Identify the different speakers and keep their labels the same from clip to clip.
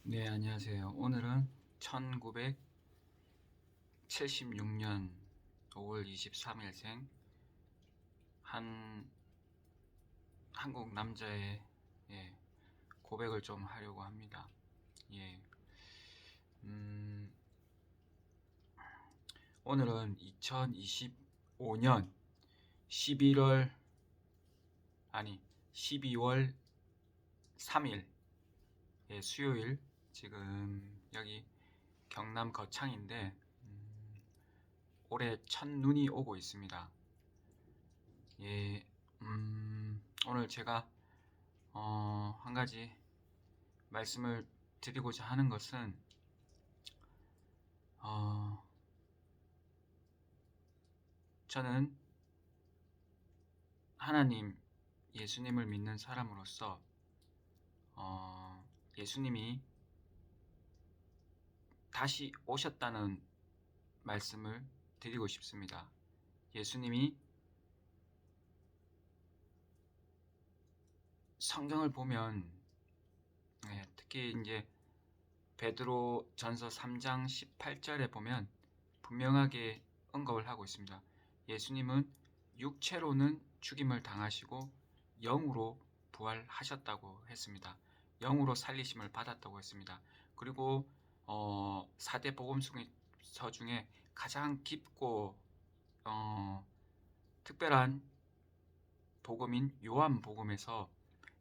Speaker 1: 네, 안녕하세요. 오늘은 1976년 5월 23일생 한 한국 남자의 예, 고백을 좀 하려고 합니다. 예, 음, 오늘은 2025년 11월 아니 12월 3일 수요일. 지금 여기 경남 거창인데 올해 첫눈이 오고 있습니다. 예, 오늘 제가 한 가지 말씀을 드리고자 하는 것은 어, 저는 하나님, 예수님을 믿는 사람으로서 예수님이 다시 오셨다는 말씀을 드리고 싶습니다. 예수님이 성경을 보면 특히 이제 베드로 전서 3장 18절에 보면 분명하게 언급을 하고 있습니다. 예수님은 육체로는 죽임을 당하시고 영으로 부활하셨다고 했습니다. 영으로 살리심을 받았다고 했습니다. 그리고 4대 복음서 중에 가장 깊고 특별한 복음인 요한복음에서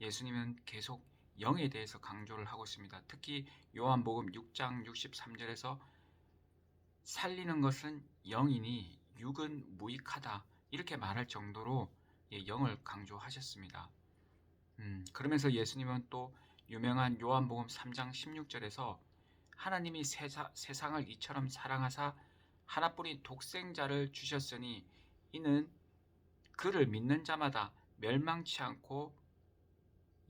Speaker 1: 예수님은 계속 영에 대해서 강조를 하고 있습니다. 특히 요한복음 6장 63절에서 살리는 것은 영이니 육은 무익하다 이렇게 말할 정도로 영을 강조하셨습니다. 그러면서 예수님은 또 유명한 요한복음 3장 16절에서 하나님이 세상을 이처럼 사랑하사 하나뿐인 독생자를 주셨으니 이는 그를 믿는 자마다 멸망치 않고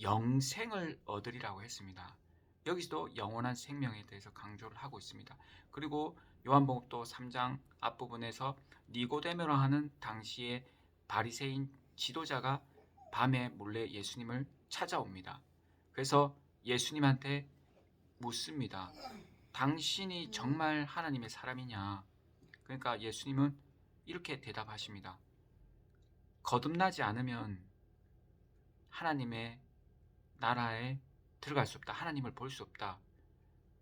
Speaker 1: 영생을 얻으리라고 했습니다. 여기서도 영원한 생명에 대해서 강조를 하고 있습니다. 그리고 요한복음 또 3장 앞부분에서 니고데모라 하는 당시의 바리새인 지도자가 밤에 몰래 예수님을 찾아옵니다. 그래서 예수님한테 묻습니다. 당신이 정말 하나님의 사람이냐? 그러니까 예수님은 이렇게 대답하십니다. 거듭나지 않으면 하나님의 나라에 들어갈 수 없다. 하나님을 볼 수 없다.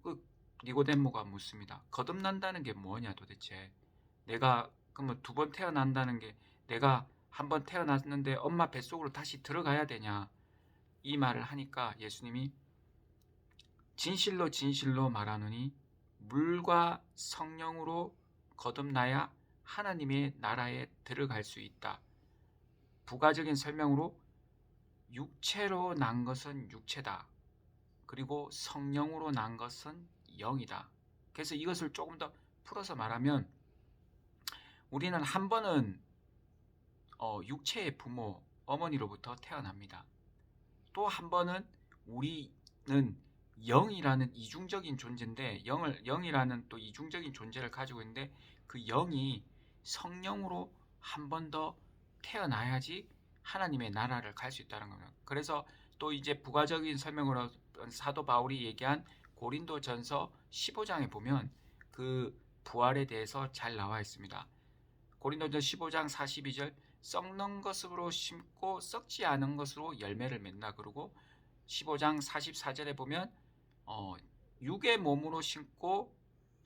Speaker 1: 그 니고데모가 묻습니다. 거듭난다는 게 뭐냐 도대체. 내가 그러면 두 번 태어난다는 게 내가 한 번 태어났는데 엄마 뱃속으로 다시 들어가야 되냐. 이 말을 하니까 예수님이 진실로 진실로 말하노니 물과 성령으로 거듭나야 하나님의 나라에 들어갈 수 있다. 부가적인 설명으로 육체로 난 것은 육체다. 그리고 성령으로 난 것은 영이다. 그래서 이것을 조금 더 풀어서 말하면 우리는 한 번은 육체의 부모, 어머니로부터 태어납니다. 또 한 번은 우리는 영이라는 이중적인 존재인데 영이라는 또 이중적인 존재를 가지고 있는데 그 영이 성령으로 한 번 더 태어나야지 하나님의 나라를 갈 수 있다는 겁니다. 그래서 또 이제 부가적인 설명으로 사도 바울이 얘기한 고린도전서 15장에 보면 그 부활에 대해서 잘 나와 있습니다. 고린도전 15장 42절 썩는 것으로 심고 썩지 않은 것으로 열매를 맺나. 그러고 15장 44절에 보면 육의 몸으로 심고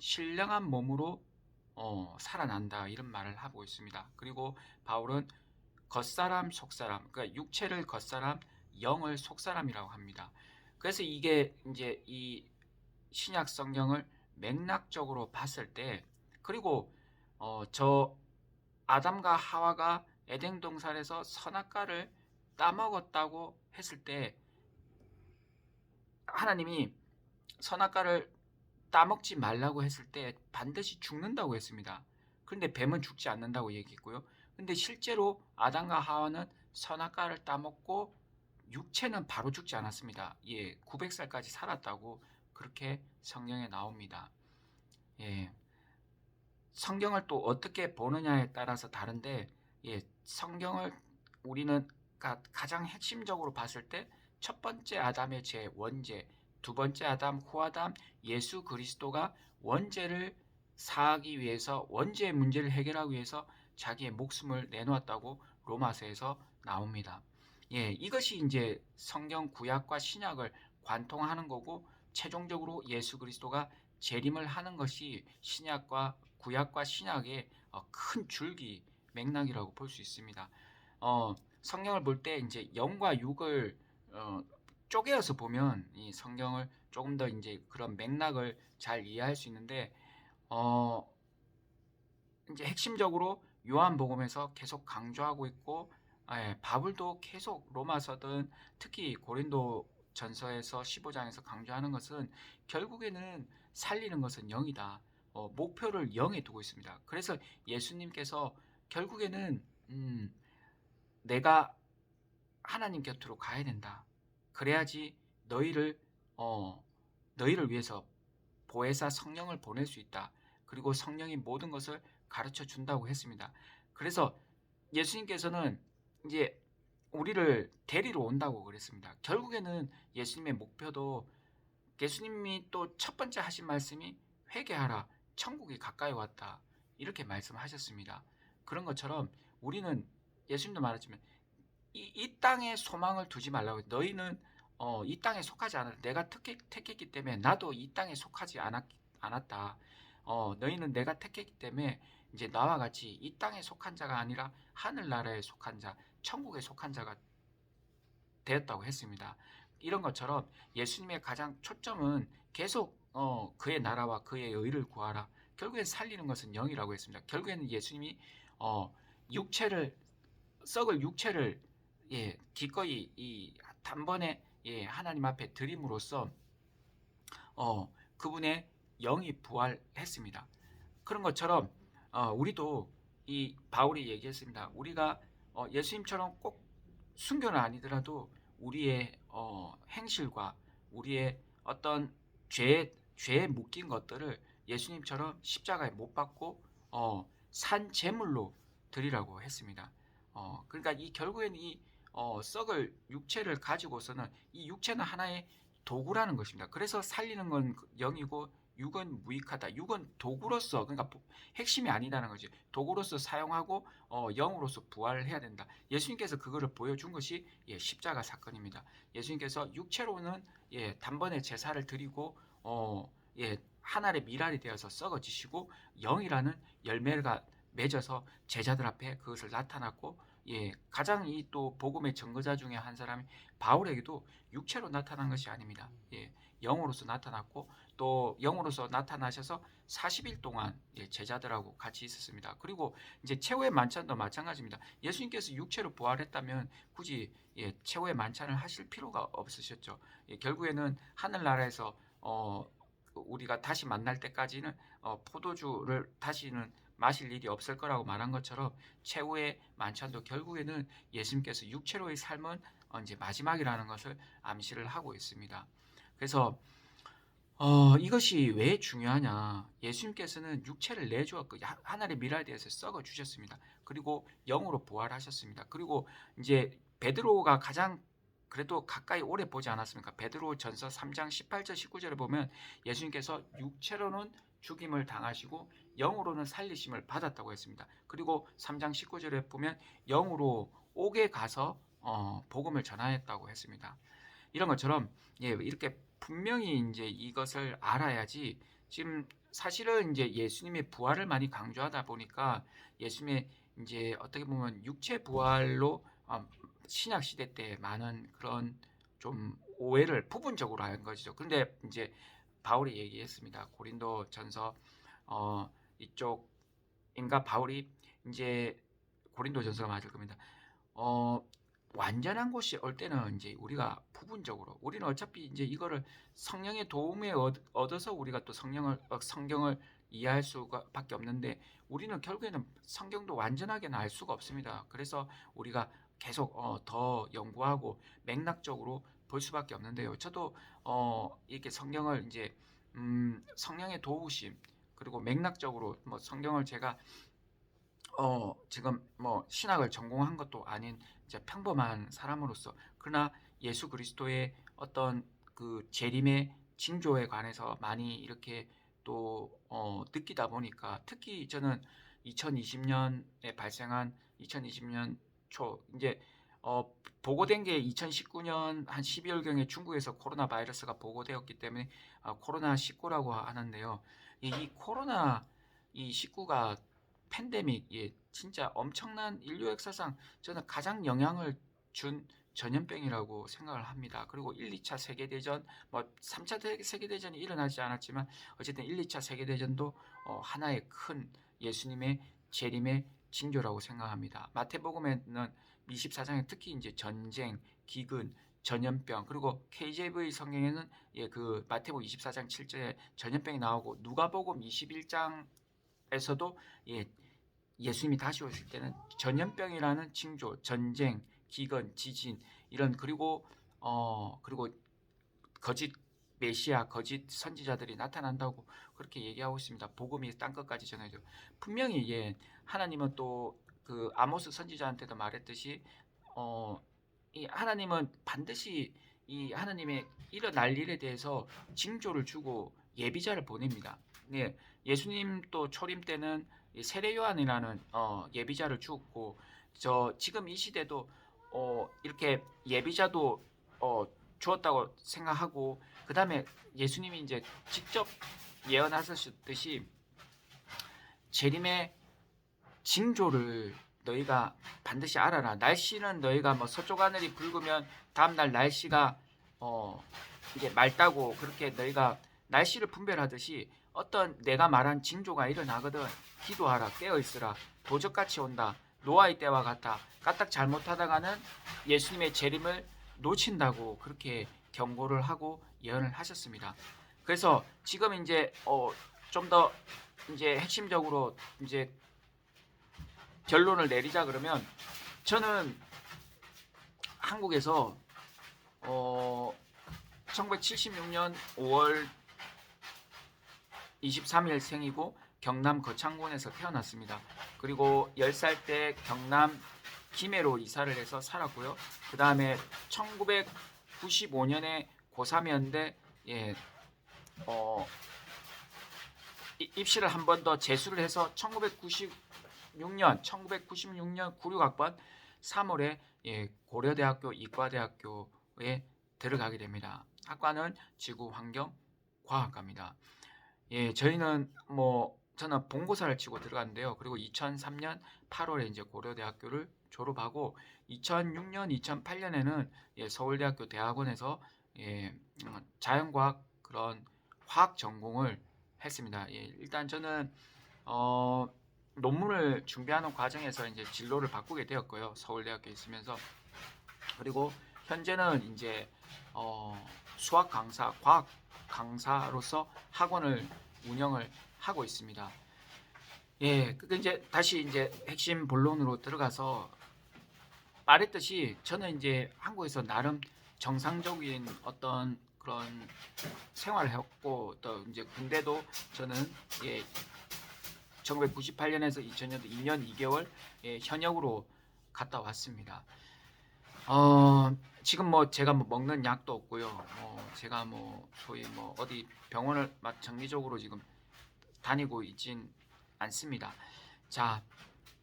Speaker 1: 신령한 몸으로 살아난다 이런 말을 하고 있습니다. 그리고 바울은 겉사람 속사람, 그러니까 육체를 겉사람, 영을 속사람이라고 합니다. 그래서 이게 이제 이 신약 성경을 맥락적으로 봤을 때, 그리고 저 아담과 하와가 에덴 동산에서 선악과를 따먹었다고 했을 때 하나님이 선악과를 따먹지 말라고 했을 때 반드시 죽는다고 했습니다. 그런데 뱀은 죽지 않는다고 얘기했고요. 근데 실제로 아담과 하와는 선악과를 따먹고 육체는 바로 죽지 않았습니다. 900살까지 살았다고 그렇게 성경에 나옵니다. 예, 성경을 또 어떻게 보느냐에 따라서 다른데, 성경을 우리는 가장 핵심적으로 봤을 때 첫 번째 아담의 죄, 원죄, 두 번째 아담, 후아담, 예수 그리스도가 원죄를 사하기 위해서, 원죄의 문제를 해결하기 위해서 자기의 목숨을 내놓았다고 로마서에서 나옵니다. 예, 이것이 이제 성경 구약과 신약을 관통하는 거고, 최종적으로 예수 그리스도가 재림을 하는 것이 신약과 구약과 신약의 큰 줄기 맥락이라고 볼 수 있습니다. 성경을 볼 때 이제 영과 육을 쪼개어서 보면 이 성경을 조금 더 이제 그런 맥락을 잘 이해할 수 있는데, 어, 이제 핵심적으로 요한복음에서 계속 강조하고 있고, 바울도 계속 로마서든 특히 고린도 전서에서 15장에서 강조하는 것은 결국에는 살리는 것은 영이다. 목표를 영에 두고 있습니다. 그래서 예수님께서 결국에는 내가 하나님 곁으로 가야 된다. 그래야지 너희를 어, 너희를 위해서 보혜사 성령을 보낼 수 있다. 그리고 성령이 모든 것을 가르쳐 준다고 했습니다. 그래서 예수님께서는 이제 우리를 데리러 온다고 그랬습니다. 결국에는 예수님의 목표도, 예수님이 또 첫 번째 하신 말씀이 회개하라, 천국이 가까이 왔다, 이렇게 말씀하셨습니다. 그런 것처럼 우리는, 예수님도 말했지만 이 땅에 소망을 두지 말라고. 너희는 이 땅에 속하지 않았다. 내가 택했기 때문에 나도 이 땅에 속하지 않았다. 너희는 내가 택했기 때문에 이제 나와 같이 이 땅에 속한 자가 아니라 하늘나라에 속한 자, 천국에 속한 자가 되었다고 했습니다. 이런 것처럼 예수님의 가장 초점은 계속 그의 나라와 그의 의를 구하라. 결국엔 살리는 것은 영이라고 했습니다. 결국에는 예수님이 육체를, 썩을 육체를 기꺼이 이 단번에 하나님 앞에 드림으로써 그분의 영이 부활했습니다. 그런 것처럼 우리도, 이 바울이 얘기했습니다. 우리가 예수님처럼 꼭 순교는 아니더라도 우리의 행실과 우리의 어떤 죄에 묶인 것들을 예수님처럼 십자가에 못 박고 산 제물로 드리라고 했습니다. 그러니까 이 결국엔 이 썩을 육체를 가지고서는, 이 육체는 하나의 도구라는 것입니다. 그래서 살리는 건 영이고 육은 무익하다. 육은 도구로서, 그러니까 핵심이 아니다는 거지. 도구로서 사용하고 영으로서 부활을 해야 된다. 예수님께서 그거를 보여준 것이 십자가 사건입니다. 예수님께서 육체로는 단번에 제사를 드리고 한 알의 밀알이 되어서 썩어지시고, 영이라는 열매가 맺어서 제자들 앞에 그것을 나타났고, 가장 이 또 복음의 증거자 중에 한 사람이 바울에게도 육체로 나타난 것이 아닙니다. 영으로서 나타났고, 또 영으로서 나타나셔서 40일 동안 제자들하고 같이 있었습니다. 그리고 이제 최후의 만찬도 마찬가지입니다. 예수님께서 육체로 부활했다면 굳이 최후의 만찬을 하실 필요가 없으셨죠. 결국에는 하늘나라에서 우리가 다시 만날 때까지는 포도주를 다시는 마실 일이 없을 거라고 말한 것처럼, 최후의 만찬도 결국에는 예수님께서 육체로의 삶은 이제 마지막이라는 것을 암시를 하고 있습니다. 그래서 이것이 왜 중요하냐? 예수님께서는 육체를 내주었고 하늘의 미랄에 대해서 썩어 주셨습니다. 그리고 영으로 부활하셨습니다. 그리고 이제 베드로가 가장 그래도 가까이 오래 보지 않았습니까? 베드로 전서 3장 18절 19절에 보면 예수님께서 육체로는 죽임을 당하시고 영으로는 살리심을 받았다고 했습니다. 그리고 3장 19절에 보면 영으로 옥에 가서 복음을 전하였다고 했습니다. 이런 것처럼 이렇게 분명히 이제 이것을 알아야지. 지금 사실은 이제 예수님의 부활을 많이 강조하다 보니까 예수님의 이제 어떻게 보면 육체 부활로 신약 시대 때 많은 그런 좀 오해를 부분적으로 한 것이죠. 근데 이제 바울이 얘기했습니다. 고린도 전서 이쪽인가, 바울이 이제 고린도 전서가 맞을 겁니다. 완전한 곳이 올 때는 이제 우리가 부분적으로, 우리는 어차피 이제 이거를 성령의 도움에 얻어서 우리가 또 성경을 이해할 수밖에 없는데, 우리는 결국에는 성경도 완전하게는 알 수가 없습니다. 그래서 우리가 계속 더 연구하고 맥락적으로 볼 수밖에 없는데요. 저도 이렇게 성경을 이제 성령의 도우심, 그리고 맥락적으로 뭐 성경을 제가 지금 뭐 신학을 전공한 것도 아닌 이제 평범한 사람으로서, 그러나 예수 그리스도의 어떤 그 재림의 징조에 관해서 많이 이렇게 또 느끼다 보니까 특히 저는 2020년에 발생한 2020년 초 이제 어 보고된 게 2019년 한 12월경에 중국에서 코로나 바이러스가 보고되었기 때문에 코로나 19라고 하는데요. 이 코로나 이 19가 팬데믹 진짜 엄청난 인류 역사상 저는 가장 영향을 준 전염병이라고 생각을 합니다. 그리고 1, 2차 세계대전, 뭐 3차 세계대전이 일어나지 않았지만 어쨌든 1, 2차 세계대전도 하나의 큰 예수님의 재림의 징조라고 생각합니다. 마태복음에는 24장에 특히 이제 전쟁, 기근, 전염병 그리고 KJV 성경에는 그 마태복음 24장 7절에 전염병이 나오고 누가복음 21장에서도 예수님이 다시 오실 때는 전염병이라는 징조, 전쟁, 기근, 지진 이런 그리고 거짓 메시아, 거짓 선지자들이 나타난다고 그렇게 얘기하고 있습니다. 복음이 땅 끝까지 전해져. 분명히 하나님은 또 그 아모스 선지자한테도 말했듯이 이 하나님은 반드시 이 하나님의 일어날 일에 대해서 징조를 주고 예비자를 보냅니다. 네, 예수님 또 초림 때는 세례 요한이라는 예비자를 주었고 저 지금 이 시대도 이렇게 예비자도 주었다고 생각하고 그 다음에 예수님이 이제 직접 예언하셨듯이 재림의 징조를 너희가 반드시 알아라. 날씨는 너희가 뭐 서쪽 하늘이 붉으면 다음날 날씨가 이제 맑다고 그렇게 너희가 날씨를 분별하듯이 어떤 내가 말한 징조가 일어나거든 기도하라 깨어 있으라 도적같이 온다 노아의 때와 같다 까딱 잘못하다가는 예수님의 재림을 놓친다고 그렇게 경고를 하고 예언을 하셨습니다. 그래서 지금 이제 좀 더 이제 핵심적으로 이제 결론을 내리자 그러면 저는 한국에서 1976년 5월 23일 생이고 경남 거창군에서 태어났습니다. 그리고 10살 때 경남 김해로 이사를 해서 살았고요. 그 다음에 1995년에 고3이었는데 입시를 한 번 더 재수를 해서 1996년 96학번 3월에 고려대학교 이과대학교에 들어가게 됩니다. 학과는 지구환경과학과입니다. 저희는 저는 본고사를 치고 들어갔는데요. 그리고 2003년 8월에 이제 고려대학교를 졸업하고 2006년, 2008년에는 서울대학교 대학원에서 자연과학 그런 화학 전공을 했습니다. 일단 저는 논문을 준비하는 과정에서 이제 진로를 바꾸게 되었고요. 서울대학교에 있으면서 그리고 현재는 이제 수학 강사, 과학 강사로서 학원을 운영을 하고 있습니다. 그 이제 다시 이제 핵심 본론으로 들어가서 말했듯이 저는 이제 한국에서 나름 정상적인 어떤 그런 생활을 했고 또 이제 군대도 저는 1998년에서 2000년도 2년 2개월 현역으로 갔다 왔습니다. 지금 제가 먹는 약도 없고요. 제가 소위 어디 병원을 정기적으로 지금 다니고 있진 않습니다. 자,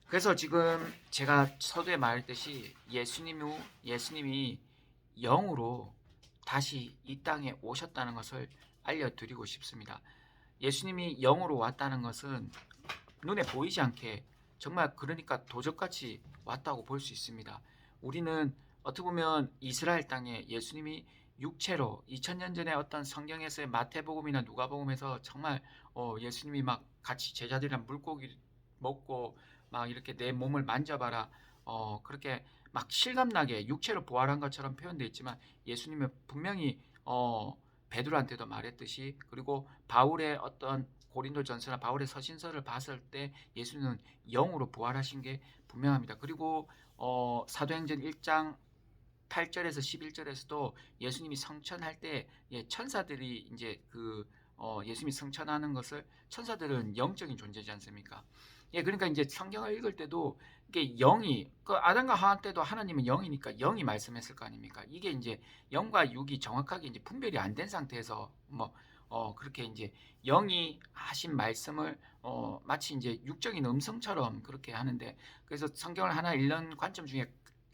Speaker 1: 그래서 지금 제가 서두에 말했듯이 예수님이 영으로 다시 이 땅에 오셨다는 것을 알려드리고 싶습니다. 예수님이 영으로 왔다는 것은 눈에 보이지 않게 정말 그러니까 도적같이 왔다고 볼 수 있습니다. 우리는 어떻게 보면 이스라엘 땅에 예수님이 육체로 2000년 전에 어떤 성경에서의 마태복음이나 누가복음에서 정말 예수님이 막 같이 제자들이랑 물고기 먹고 막 이렇게 내 몸을 만져봐라 그렇게 막 실감나게 육체로 부활한 것처럼 표현되어 있지만 예수님은 분명히 베드로한테도 말했듯이 그리고 바울의 어떤 고린도전서나 바울의 서신서를 봤을 때 예수님은 영으로 부활하신 게 분명합니다. 그리고 사도행전 1장 8절에서 11절에서도 예수님이 성천할 때 천사들이 이제 예수님이 승천하는 것을 천사들은 영적인 존재지 않습니까? 예, 그러니까 이제 성경을 읽을 때도 이게 영이 그 아담과 하와 때도 하나님은 영이니까 영이 말씀했을 거 아닙니까? 이게 이제 영과 육이 정확하게 이제 분별이 안 된 상태에서 그렇게 이제 영이 하신 말씀을 마치 이제 육적인 음성처럼 그렇게 하는데, 그래서 성경을 하나 읽는 관점 중에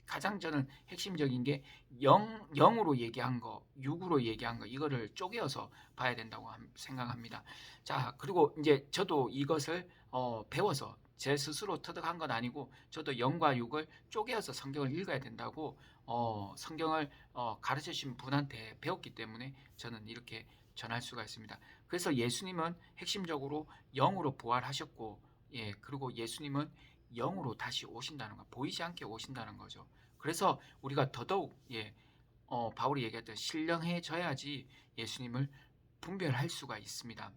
Speaker 1: 가장 저는 핵심적인 게 영으로 얘기한 거, 육으로 얘기한 거, 이거를 쪼개어서 봐야 된다고 생각합니다. 자, 그리고 이제 저도 이것을 배워서 제 스스로 터득한 건 아니고, 저도 영과 육을 쪼개어서 성경을 읽어야 된다고 성경을 가르쳐 주신 분한테 배웠기 때문에 저는 이렇게 전할 수가 있습니다. 그래서 예수님은 핵심적으로 영으로 부활하셨고, 예, 그리고 예수님은 영으로 다시 오신다는 거, 보이지 않게 오신다는 거죠. 그래서 우리가 더더욱 바울이 얘기했던 신령해져야지 예수님을 분별할 수가 있습니다.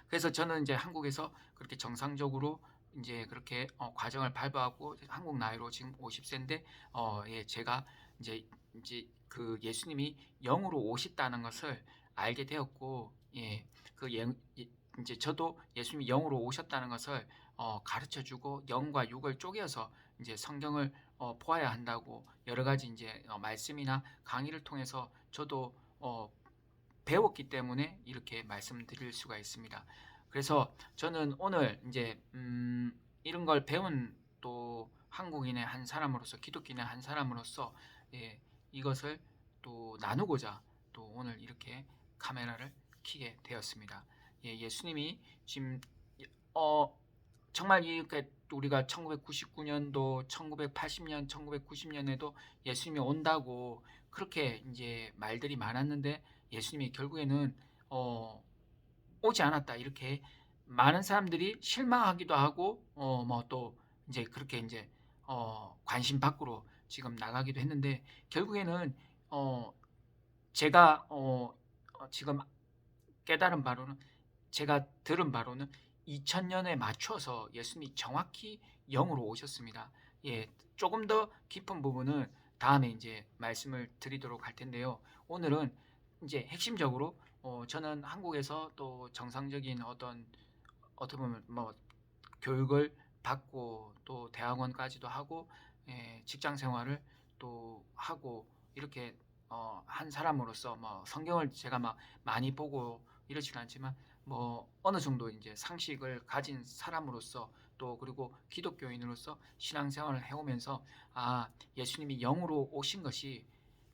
Speaker 1: 그래서 저는 이제 한국에서 그렇게 정상적으로 이제 그렇게 과정을 밟아왔고, 한국 나이로 지금 50세인데 예, 제가 이제 그 예수님이 영으로 오셨다는 것을 알게 되었고, 예, 이제 저도 예수님이 영으로 오셨다는 것을 가르쳐주고, 영과 육을 쪼개서 이제 성경을 보아야 한다고 여러 가지 이제 말씀이나 강의를 통해서 저도 배웠기 때문에 이렇게 말씀드릴 수가 있습니다. 그래서 저는 오늘 이제 이런 걸 배운 또 한국인의 한 사람으로서, 기독교인의 한 사람으로서, 예, 이것을 또 나누고자 또 오늘 이렇게 카메라를 켜게 되었습니다. 예, 예수님이 지금 어 정말 이렇게 우리가 1999년도, 1980년, 1990년에도 예수님이 온다고 그렇게 이제 말들이 많았는데, 예수님이 결국에는 오지 않았다, 이렇게 많은 사람들이 실망하기도 하고 뭐 또 이제 그렇게 이제 관심 밖으로 지금 나가기도 했는데, 결국에는 어 제가 지금 깨달은 바로는, 제가 들은 바로는 2000년에 맞춰서 예수님이 정확히 영으로 오셨습니다. 예, 조금 더 깊은 부분은 다음에 이제 말씀을 드리도록 할 텐데요. 오늘은 이제 핵심적으로 저는 한국에서 또 정상적인 어떻게 보면 뭐 교육을 받고 또 대학원까지도 하고, 예, 직장 생활을 또 하고 이렇게 한 사람으로서 뭐 성경을 제가 막 많이 보고 이러지는 않지만, 뭐 어느 정도 이제 상식을 가진 사람으로서, 또 그리고 기독교인으로서 신앙생활을 해오면서, 예수님이 영으로 오신 것이,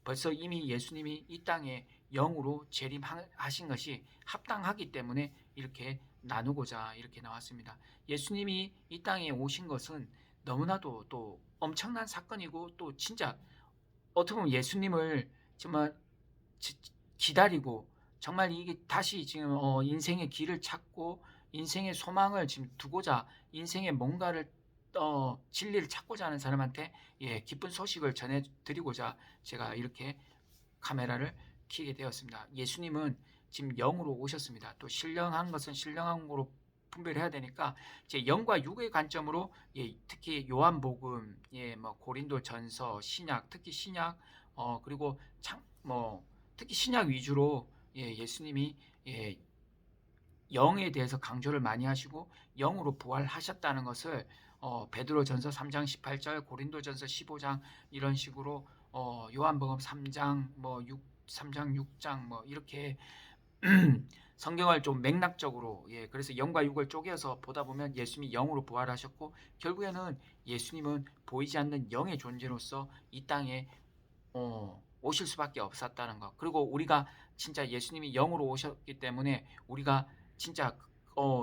Speaker 1: 벌써 이미 예수님이 이 땅에 영으로 재림하신 것이 합당하기 때문에 이렇게 나누고자 이렇게 나왔습니다. 예수님이 이 땅에 오신 것은 너무나도 또 엄청난 사건이고, 또 진짜 어떻게 보면 예수님을 정말 기다리고, 정말 이게 다시 지금 인생의 길을 찾고 인생의 소망을 지금 두고자, 인생의 뭔가를 진리를 찾고자 하는 사람한테, 예, 기쁜 소식을 전해드리고자 제가 이렇게 카메라를 켜게 되었습니다. 예수님은 지금 영으로 오셨습니다. 또 신령한 것은 신령한 거로 분별해야 되니까, 제 영과 육의 관점으로, 예, 특히 요한복음, 예, 뭐 고린도전서, 신약, 특히 신약, 그리고 특히 신약 위주로, 예, 예수님이, 예, 영에 대해서 강조를 많이 하시고 영으로 부활하셨다는 것을 베드로전서 3장 18절, 고린도전서 15장 이런 식으로, 요한복음 3장 3장 6장 뭐 이렇게 성경을 좀 맥락적으로, 예, 그래서 영과 육을 쪼개서 보다 보면 예수님이 영으로 부활하셨고, 결국에는 예수님은 보이지 않는 영의 존재로서 이 땅에 오실 수밖에 없었다는 것. 그리고 우리가 진짜 예수님이 영으로 오셨기 때문에 우리가 진짜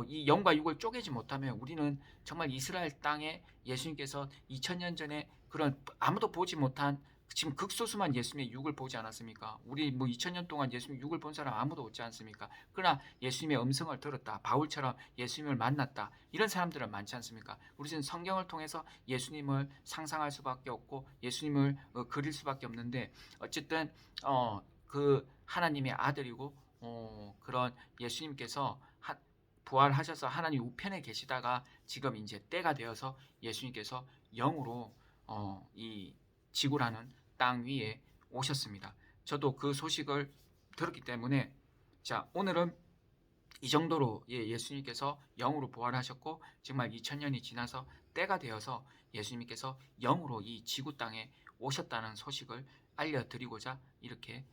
Speaker 1: 이 영과 육을 쪼개지 못하면 우리는 정말 이스라엘 땅에 예수님께서 2000년 전에 그런 아무도 보지 못한, 지금 극소수만 예수님의 육을 보지 않았습니까? 우리 뭐 2000년 동안 예수님 육을 본 사람 아무도 없지 않습니까? 그러나 예수님의 음성을 들었다, 바울처럼 예수님을 만났다, 이런 사람들은 많지 않습니까? 우리는 성경을 통해서 예수님을 상상할 수밖에 없고 예수님을 그릴 수밖에 없는데, 어쨌든 그 하나님의 아들이고 그런 예수님께서 부활하셔서 하나님 우편에 계시다가 지금 이제 때가 되어서 예수님께서 영으로 이 지구라는 땅 위에 오셨습니다. 저도 그 소식을 들었기 때문에 자, 오늘은 이 정도로 예수님께서 영으로 부활하셨고 정말 2000년이 지나서 때가 되어서 예수님께서 영으로 이 지구 땅에 오셨다는 소식을 알려드리고자 이렇게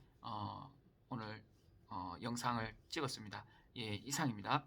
Speaker 1: 오늘 영상을 찍었습니다. 예, 이상입니다.